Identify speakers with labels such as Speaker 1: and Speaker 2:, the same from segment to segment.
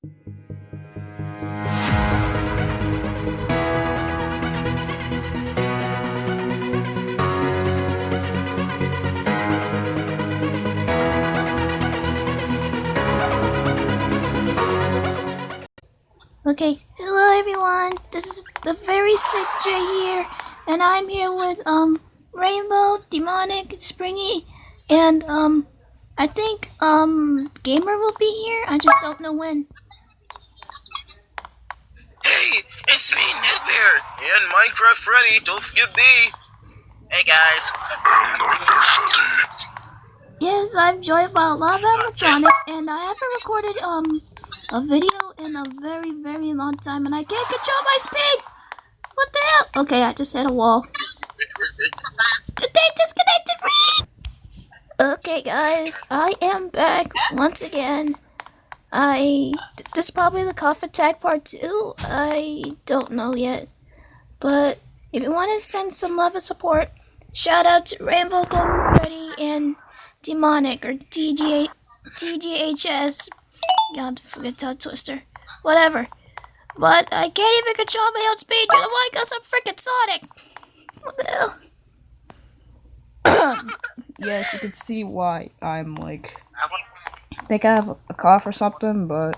Speaker 1: Okay, hello everyone. This is the very sick J here, and I'm here with Rainbow, Demonic, Springy, and I think Gamer will be here. I just don't know when.
Speaker 2: Hey, it's me, Netbear, and Minecraft Freddy, don't forget me. Hey guys.
Speaker 1: Yes, I'm joined by a lot of animatronics, and I haven't recorded a video in a very long time, and I can't control my speed. What the hell? Okay, I just hit a wall. They disconnected me. Okay, guys, I am back once again. This is probably the coffin tag part 2. I don't know yet, but if you want to send some love and support, shout out to Rainbow, Golden Freddy, and Demonic or TGHS. God, forget to Twister, whatever. But I can't even control my own speed. You know why? Because I'm freaking Sonic. What the hell?
Speaker 3: Yes, you can see why I'm like, I think I have a cough or something, but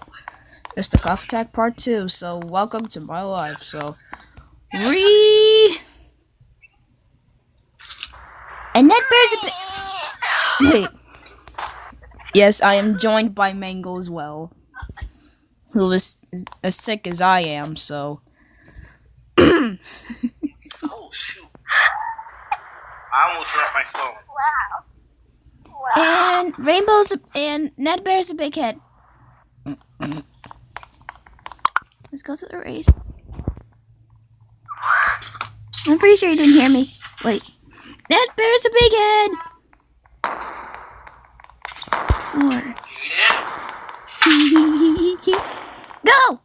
Speaker 3: it's the cough attack part 2, so welcome to my life. So,
Speaker 1: And that bear's a bit.
Speaker 3: Wait. Yes, I am joined by Mango as well, who is as sick as I am, so.
Speaker 2: Oh shoot. I almost dropped my phone.
Speaker 1: And and Ned Bear's a big head. Let's go to the race. I'm pretty sure you didn't hear me. Wait. Ned Bear's a big head. 4. Go!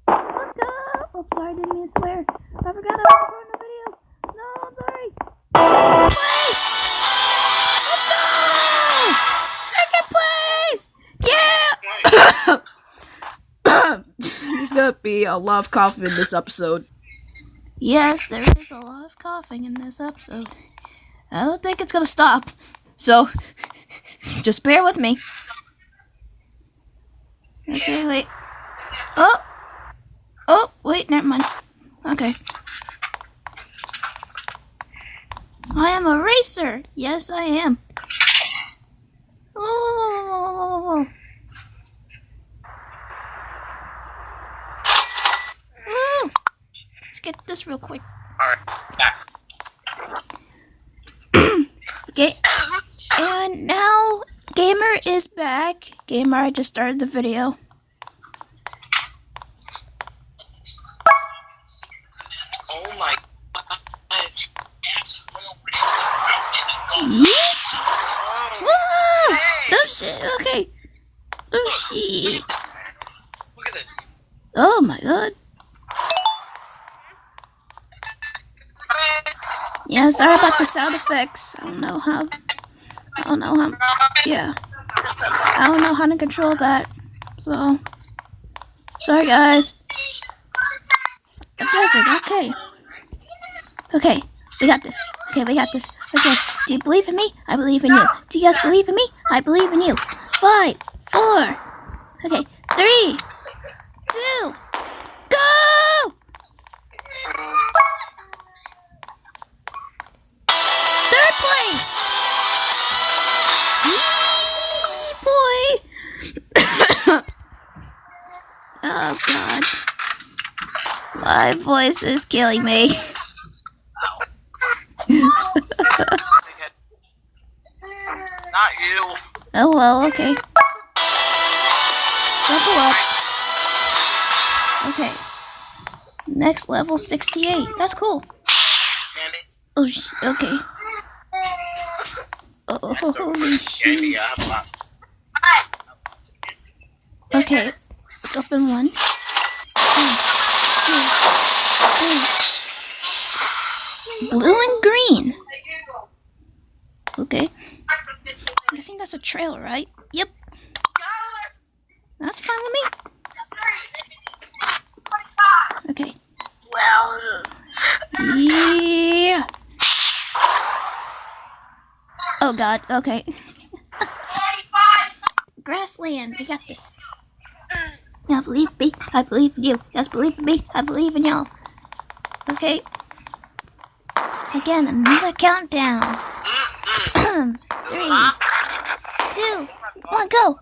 Speaker 1: Let's go! Oh, sorry, I didn't mean to swear. I forgot I was recording the video. No, I'm sorry. Place! Let's go! Second place! Yeah!
Speaker 3: There's gonna be a lot of coughing in this episode.
Speaker 1: Yes, there is a lot of coughing in this episode. I don't think it's gonna stop. So, just bear with me. Okay, wait. Oh, wait, never mind. Okay. I am a racer. Yes, I am. Whoa. Woo! Let's get this real quick.
Speaker 2: Alright, back.
Speaker 1: Okay. And now Gamer is back. Gamer, I just started the video.
Speaker 2: Oh my god.
Speaker 1: Yeet! Woo!
Speaker 2: Hey!
Speaker 1: Oh shit, okay. Oh shit.
Speaker 2: Look at this.
Speaker 1: Oh my god. Yeah, sorry about the sound effects. I don't know how. Yeah. I don't know how to control that. So. Sorry, guys. A desert, okay. Okay, we got this. Okay, we got this. Okay, do you believe in me? I believe in you. Do you guys believe in me? I believe in you. 5, 4. Okay, 3, 2, go! Third place! Yee, boy! Oh, God. My voice is killing me.
Speaker 2: Not you.
Speaker 1: Oh, well, okay. Level up. Okay. Next level, 68. That's cool.
Speaker 2: Candy?
Speaker 1: Oh, okay. Oh, holy shit.
Speaker 2: Candy, I have a lot.
Speaker 1: Okay, let's open 1, 2, 3. Blue and green. Okay. I'm guessing that's a trail, right? Yep. That's fine with me. Okay.
Speaker 2: Well,
Speaker 1: Yeah. Oh God. Okay. Grassland. We got this. I believe me. I believe in you. Just believe in me. I believe in y'all. Okay. Again, another countdown. 3, 2, 1, go.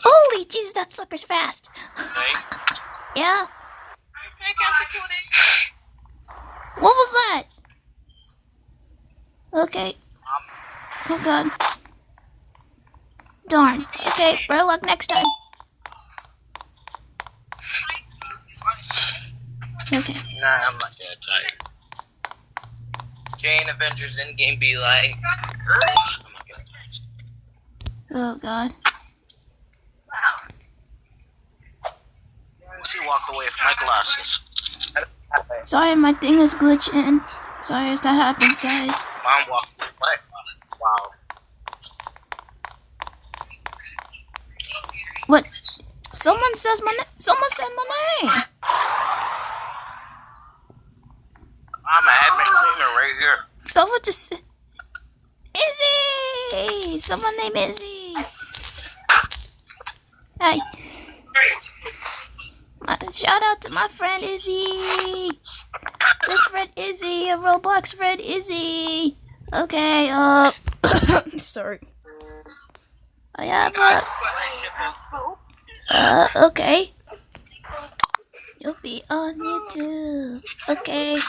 Speaker 1: Holy Jesus, that sucker's fast.
Speaker 2: hey.
Speaker 1: Yeah.
Speaker 2: Hey, Cassie Cutie.
Speaker 1: What was that? Okay. Oh God. Darn. Okay, better luck next time. Okay.
Speaker 2: Nah, I'm not that tired. Jane Avengers Endgame be like. I'm not gonna tired.
Speaker 1: Oh God.
Speaker 2: And she walked away with my glasses.
Speaker 1: Sorry, my thing is glitching. Sorry if that happens, guys.
Speaker 2: Mom walked away with my glasses. Wow.
Speaker 1: What? Someone says my name. Someone said my name.
Speaker 2: I'm an admin cleaner right here.
Speaker 1: Someone just said Izzy. Someone named Izzy. Hey. Shout out to my friend Izzy. This friend Izzy, a Roblox friend Izzy. Okay, sorry. I have okay. You'll be on YouTube. Okay.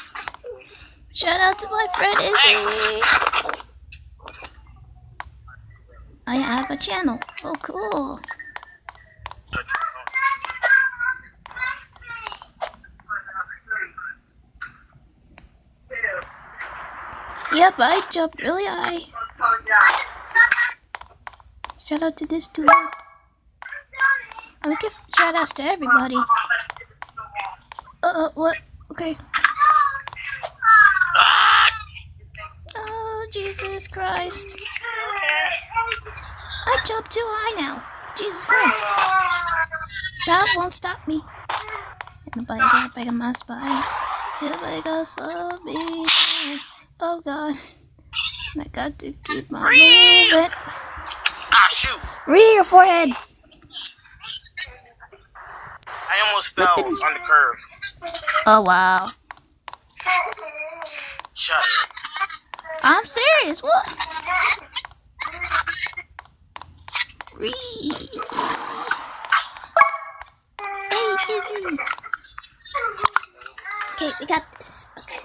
Speaker 1: Shout out to my friend Izzy. I have a channel. Oh, cool. Yep, I jumped really high. Shout out to this dude. I give shout outs to everybody. What? Okay. Oh, Jesus Christ. I jumped too high now. Jesus Christ. That won't stop me. Nobody got back in my spine. Nobody got slow me. Oh God. I got to keep my movement.
Speaker 2: Ah, shoot.
Speaker 1: Rear your forehead.
Speaker 2: I almost fell on the curve.
Speaker 1: Oh wow.
Speaker 2: Shut it.
Speaker 1: I'm serious. What? Rear. Hey, Izzy. Okay, we got this. Okay.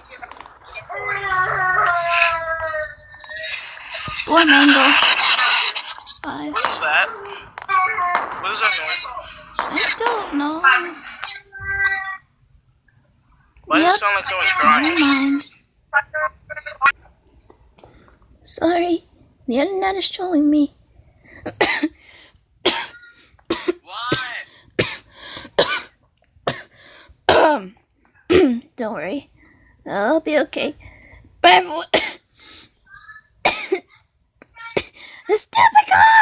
Speaker 1: Boy, mango. 5.
Speaker 2: What is that? What is that noise?
Speaker 1: I don't know.
Speaker 2: Why does it sound like someone's crying?
Speaker 1: Never mind. Sorry, the internet is trolling me.
Speaker 2: What?
Speaker 1: Don't worry, I'll be okay. Bye, everyone. The stupid guy!